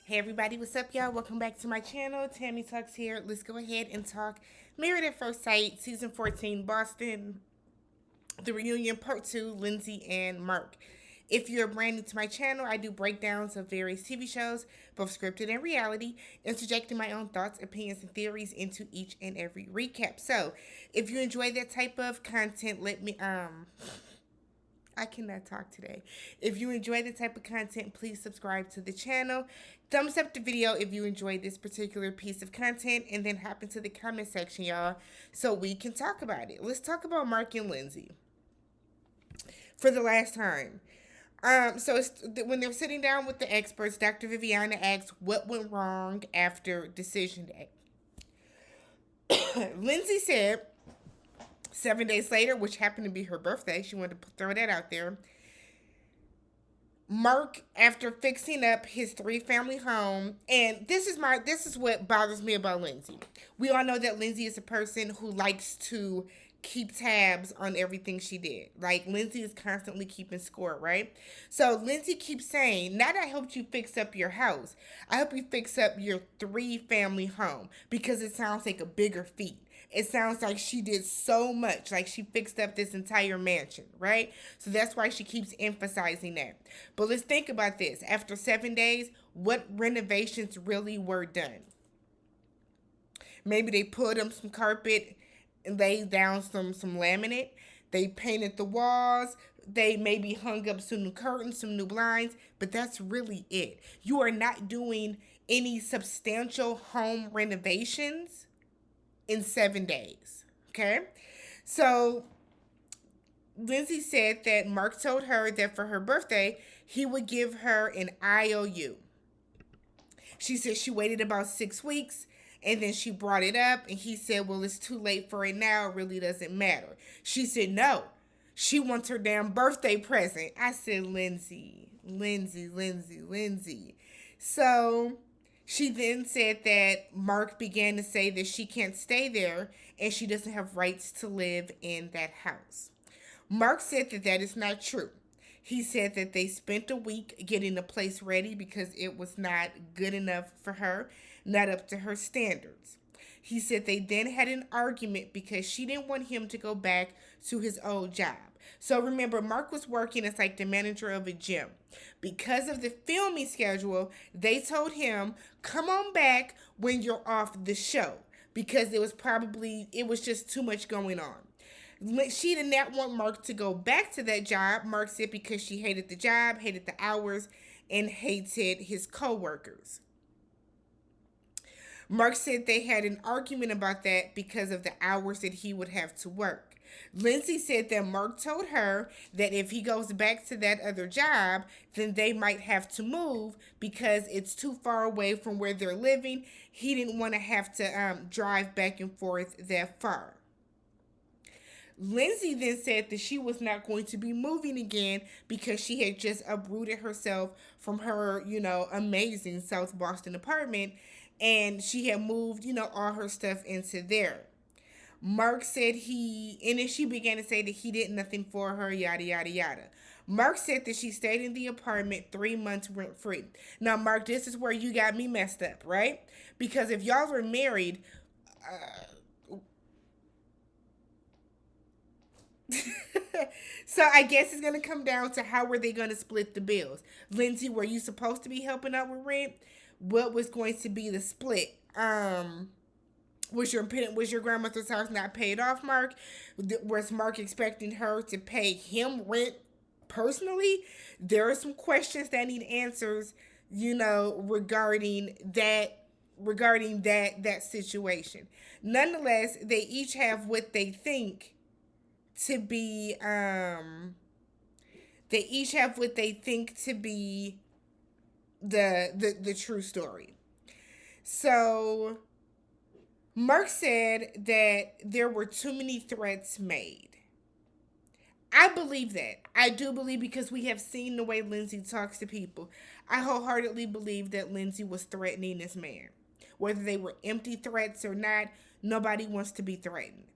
Hey everybody, what's up y'all? Welcome back to my channel. Tammy Talks here. Let's go ahead and talk Married at First Sight, Season 14, Boston, The Reunion, Part 2, Lindsey and Mark. If you're brand new to my channel, I do breakdowns of various TV shows, both scripted and reality, interjecting my own thoughts, opinions, and theories into each and every recap. So, if you enjoy that type of content, I cannot talk today. If you enjoy the type of content, please subscribe to the channel. Thumbs up the video if you enjoyed this particular piece of content, and then hop into the comment section, y'all, so we can talk about it. Let's talk about Mark and Lindsey for the last time. When they're sitting down with the experts, Dr. Viviana asks what went wrong after decision day. Lindsey said 7 days later, which happened to be her birthday, she wanted to throw that out there. Mark, after fixing up his three-family home, and this is what bothers me about Lindsey. We all know that Lindsey is a person who likes to keep tabs on everything she did. Like, Lindsey is constantly keeping score, right? So Lindsey keeps saying, not I helped you fix up your house, I help you fix up your three-family home, because it sounds like a bigger feat. It sounds like she did so much, like she fixed up this entire mansion, right? So that's why she keeps emphasizing that. But let's think about this. After 7 days, what renovations really were done? Maybe they put them some carpet and laid down some laminate. They painted the walls. They maybe hung up some new curtains, some new blinds, but that's really it. You are not doing any substantial home renovations in 7 days. Okay? So Lindsey said that Mark told her that for her birthday, he would give her an IOU. She said she waited about 6 weeks, and then she brought it up, and he said, well, it's too late for it now. It really doesn't matter. She said, no. She wants her damn birthday present. I said, Lindsey. So she then said that Mark began to say that she can't stay there and she doesn't have rights to live in that house. Mark said that that is not true. He said that they spent a week getting the place ready because it was not good enough for her, not up to her standards. He said they then had an argument because she didn't want him to go back to his old job. So remember, Mark was working as like the manager of a gym. Because of the filming schedule, they told him, come on back when you're off the show, because it was just too much going on. She did not want Mark to go back to that job. Mark said because she hated the job, hated the hours, and hated his coworkers. Mark said they had an argument about that because of the hours that he would have to work. Lindsey said that Mark told her that if he goes back to that other job, then they might have to move because it's too far away from where they're living. He didn't want to have to drive back and forth that far. Lindsey then said that she was not going to be moving again because she had just uprooted herself from her, amazing South Boston apartment, and she had moved, all her stuff into there. Mark said and then she began to say that he did nothing for her, yada, yada, yada. Mark said that she stayed in the apartment 3 months rent free. Now, Mark, this is where you got me messed up, right? Because if y'all were married, so I guess it's going to come down to how were they going to split the bills. Lindsey, were you supposed to be helping out with rent? What was going to be the split? Was your grandmother's house not paid off, Mark? Was Mark expecting her to pay him rent personally? There are some questions that need answers, regarding that situation. Nonetheless, they each have what they think to be the true story. So Mark said that there were too many threats made. I believe that. I do believe, because we have seen the way Lindsey talks to people. I wholeheartedly believe that Lindsey was threatening this man. Whether they were empty threats or not, nobody wants to be threatened.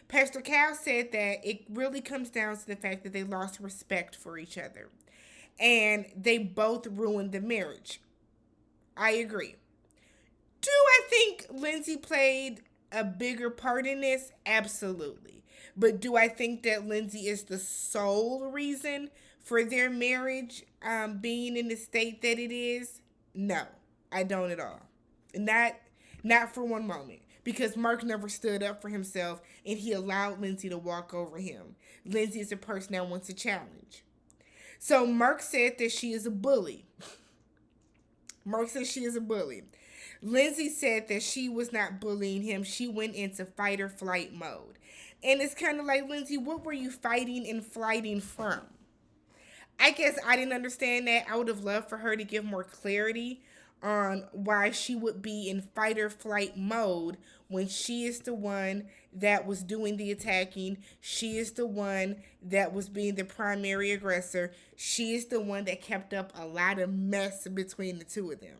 Pastor Cal said that it really comes down to the fact that they lost respect for each other. And they both ruined the marriage. I agree. Do I think Lindsey played a bigger part in this? Absolutely. But do I think that Lindsey is the sole reason for their marriage being in the state that it is? No, I don't at all. Not not for one moment. Because Mark never stood up for himself and he allowed Lindsey to walk over him. Lindsey is a person that wants a challenge. So Mark said that she is a bully. Mark said she is a bully. Lindsey said that she was not bullying him. She went into fight or flight mode. And it's kind of like, Lindsey, what were you fighting and flighting from? I guess I didn't understand that. I would have loved for her to give more clarity on why she would be in fight or flight mode when she is the one that was doing the attacking. She is the one that was being the primary aggressor. She is the one that kept up a lot of mess between the two of them.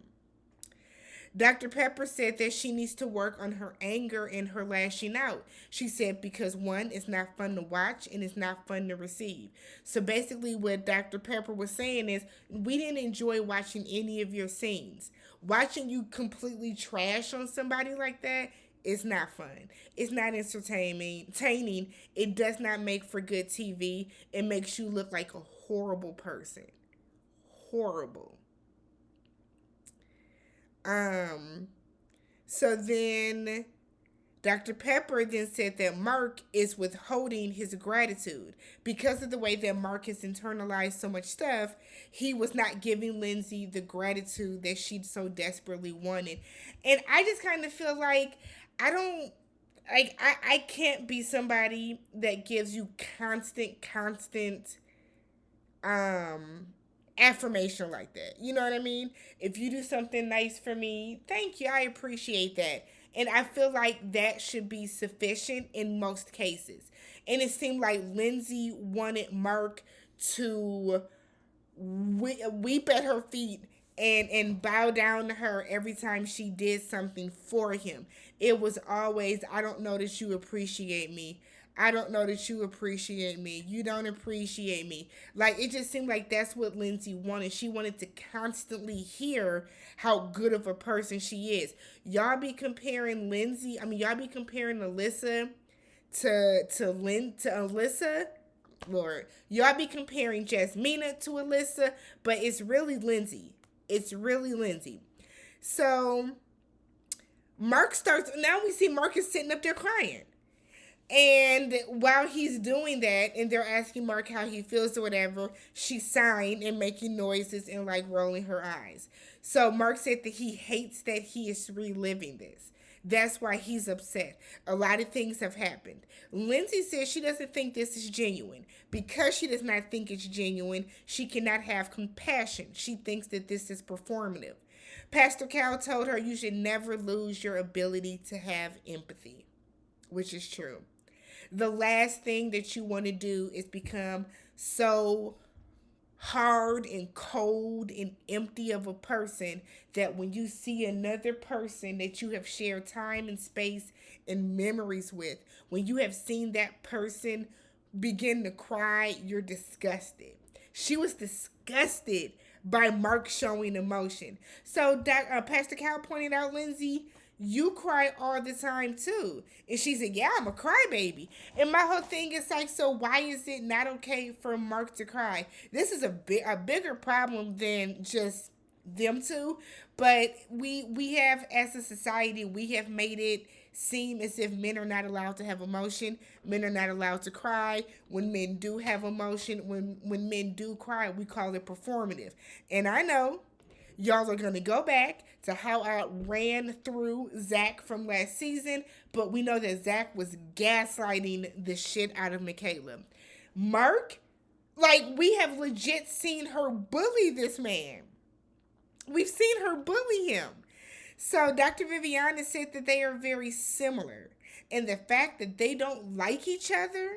Dr. Pepper said that she needs to work on her anger and her lashing out. She said because one, it's not fun to watch and it's not fun to receive. So basically what Dr. Pepper was saying is we didn't enjoy watching any of your scenes. Watching you completely trash on somebody like that is not fun. It's not entertaining. It does not make for good TV. It makes you look like a horrible person. Horrible. So then Dr. Pepper then said that Mark is withholding his gratitude because of the way that Mark has internalized so much stuff. He was not giving Lindsey the gratitude that she so desperately wanted. And I just kind of feel like I can't be somebody that gives you constant affirmation like that. You know what I mean? If you do something nice for me, thank you. I appreciate that. And I feel like that should be sufficient in most cases. And it seemed like Lindsey wanted Mark to weep at her feet and bow down to her every time she did something for him. It was always, I don't know that you appreciate me. I don't know that you appreciate me. You don't appreciate me. Like, it just seemed like that's what Lindsey wanted. She wanted to constantly hear how good of a person she is. Y'all be comparing y'all be comparing Alyssa to Alyssa. Lord. Y'all be comparing Jasmina to Alyssa, but it's really Lindsey. It's really Lindsey. So, now we see Mark is sitting up there crying. And while he's doing that, and they're asking Mark how he feels or whatever, she's sighing and making noises and like rolling her eyes. So Mark said that he hates that he is reliving this. That's why he's upset. A lot of things have happened. Lindsey says she doesn't think this is genuine. Because she does not think it's genuine, she cannot have compassion. She thinks that this is performative. Pastor Cal told her you should never lose your ability to have empathy, which is true. The last thing that you want to do is become so hard and cold and empty of a person that when you see another person that you have shared time and space and memories with, when you have seen that person begin to cry, you're disgusted. She was disgusted by Mark showing emotion. So Pastor Cal pointed out, Lindsey, you cry all the time too. And she said, yeah, I'm a crybaby. And my whole thing is like, so why is it not okay for Mark to cry? This is a bigger problem than just them two. But we have, as a society, we have made it seem as if men are not allowed to have emotion. Men are not allowed to cry. When men do have emotion, when men do cry, we call it performative. And I know y'all are going to go back to how I ran through Zach from last season, but we know that Zach was gaslighting the shit out of Michaela. Mark, like, we have legit seen her bully this man. We've seen her bully him. So Dr. Viviana said that they are very similar. And the fact that they don't like each other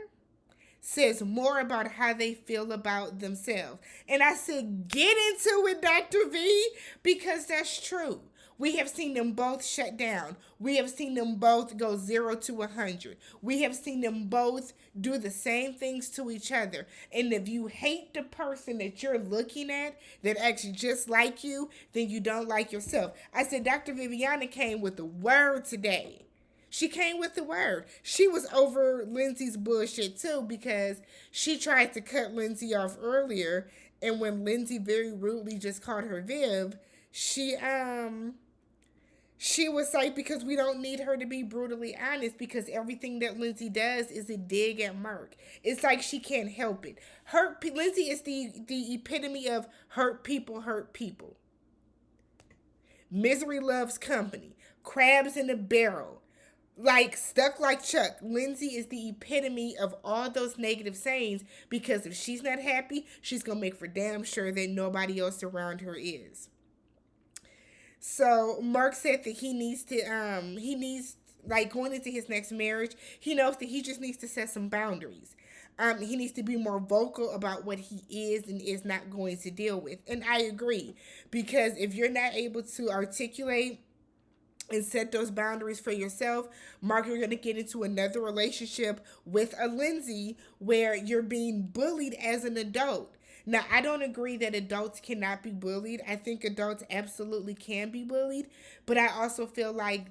says more about how they feel about themselves. And I said, get into it, Dr. V, because that's true. We have seen them both shut down. We have seen them both go 0 to 100. We have seen them both do the same things to each other. And if you hate the person that you're looking at that acts just like you, then you don't like yourself. I said Dr. Viviana came with the word today. She came with the word. She was over Lindsey's bullshit too, because she tried to cut Lindsey off earlier, and when Lindsey very rudely just called her Viv, she was like, because we don't need her to be brutally honest, because everything that Lindsey does is a dig at Mark. It's like she can't help it. Lindsey is the epitome of hurt people hurt people. Misery loves company. Crabs in a barrel. Like stuck like Chuck. Lindsey is the epitome of all those negative sayings, because if she's not happy, she's going to make for damn sure that nobody else around her is. So Mark said that he needs, like, going into his next marriage, he knows that he just needs to set some boundaries. He needs to be more vocal about what he is and is not going to deal with. And I agree, because if you're not able to articulate and set those boundaries for yourself, Mark, you're going to get into another relationship with a Lindsey where you're being bullied as an adult. Now, I don't agree that adults cannot be bullied. I think adults absolutely can be bullied, but I also feel like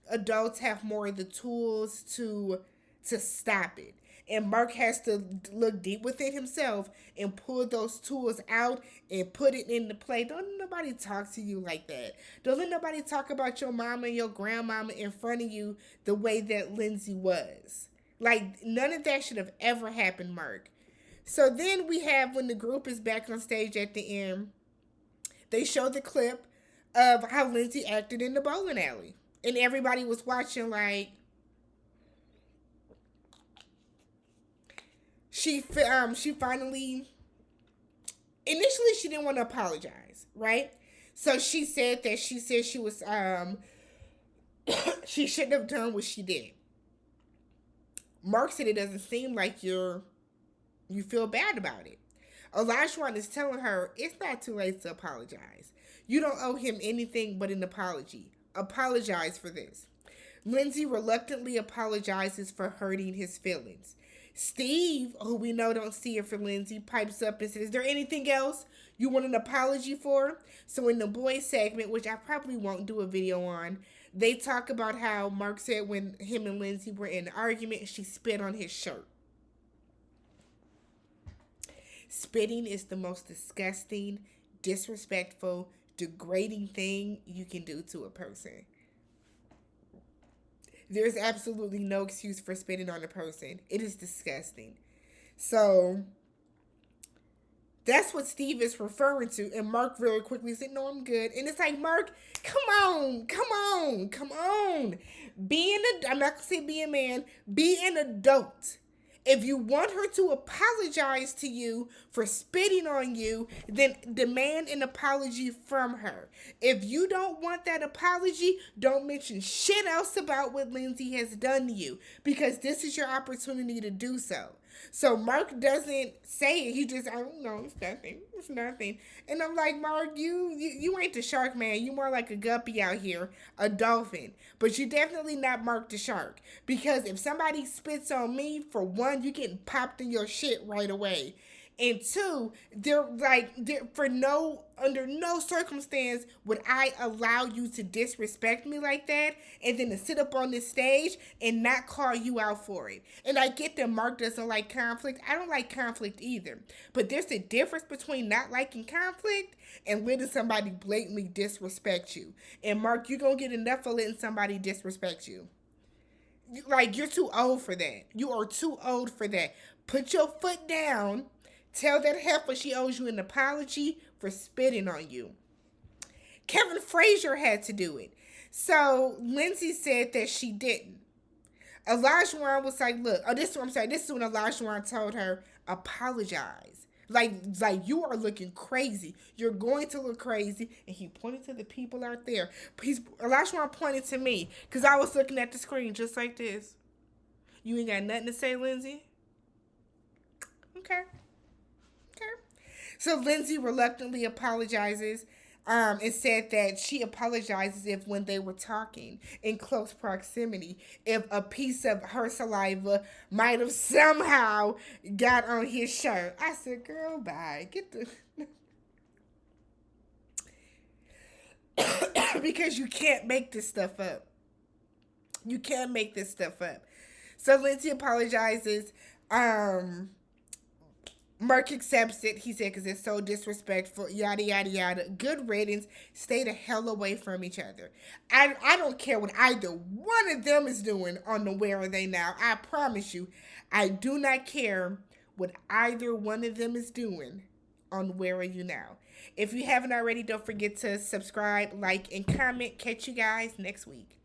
adults have more of the tools to stop it. And Mark has to look deep within himself and pull those tools out and put it into play. Don't let nobody talk to you like that. Don't let nobody talk about your mama and your grandmama in front of you the way that Lindsey was. Like, none of that should have ever happened, Mark. So then we have, when the group is back on stage at the end, they show the clip of how Lindsey acted in the bowling alley. And everybody was watching like, she finally, initially she didn't want to apologize, right? So she said she was, she shouldn't have done what she did. Mark said it doesn't seem like you feel bad about it. Olajuwon is telling her it's not too late to apologize. You don't owe him anything but an apology. Apologize for this. Lindsey reluctantly apologizes for hurting his feelings. Steve, who we know don't see it for Lindsey, pipes up and says, is there anything else you want an apology for? So in the boys segment, which I probably won't do a video on, they talk about how Mark said when him and Lindsey were in an argument, she spit on his shirt. Spitting is the most disgusting, disrespectful, degrading thing you can do to a person. There's absolutely no excuse for spitting on a person. It is disgusting. So that's what Steve is referring to. And Mark very quickly said, no, I'm good. And it's like, Mark, come on. I'm not going to say be a man. Be an adult. If you want her to apologize to you for spitting on you, then demand an apology from her. If you don't want that apology, don't mention shit else about what Lindsey has done to you, because this is your opportunity to do so. So Mark doesn't say it. He just, I don't know, it's nothing. And I'm like, Mark, you ain't the shark, man. You more like a guppy out here, a dolphin. But you're definitely not Mark the shark. Because if somebody spits on me, for one, you getting popped in your shit right away. And two, under no circumstance would I allow you to disrespect me like that and then to sit up on this stage and not call you out for it. And I get that Mark doesn't like conflict. I don't like conflict either. But there's a difference between not liking conflict and letting somebody blatantly disrespect you. And Mark, you're going to get enough of letting somebody disrespect you. Like, you're too old for that. You are too old for that. Put your foot down. Tell that heifer she owes you an apology for spitting on you. Kevin Frazier had to do it. So Lindsey said that she didn't. Olajuwon was like, look, this is when Olajuwon told her, apologize. Like you are looking crazy. You're going to look crazy. And he pointed to the people out there. Olajuwon pointed to me because I was looking at the screen just like this. You ain't got nothing to say, Lindsey? Okay. So Lindsey reluctantly apologizes. and said that she apologizes if when they were talking in close proximity, if a piece of her saliva might have somehow got on his shirt. I said, girl, bye. Get the because you can't make this stuff up. You can't make this stuff up. So Lindsey apologizes. Mark accepts it. He said, because it's so disrespectful, yada, yada, yada. Good riddance. Stay the hell away from each other. I don't care what either one of them is doing on the Where Are They Now. I promise you, I do not care what either one of them is doing on Where Are You Now. If you haven't already, don't forget to subscribe, like, and comment. Catch you guys next week.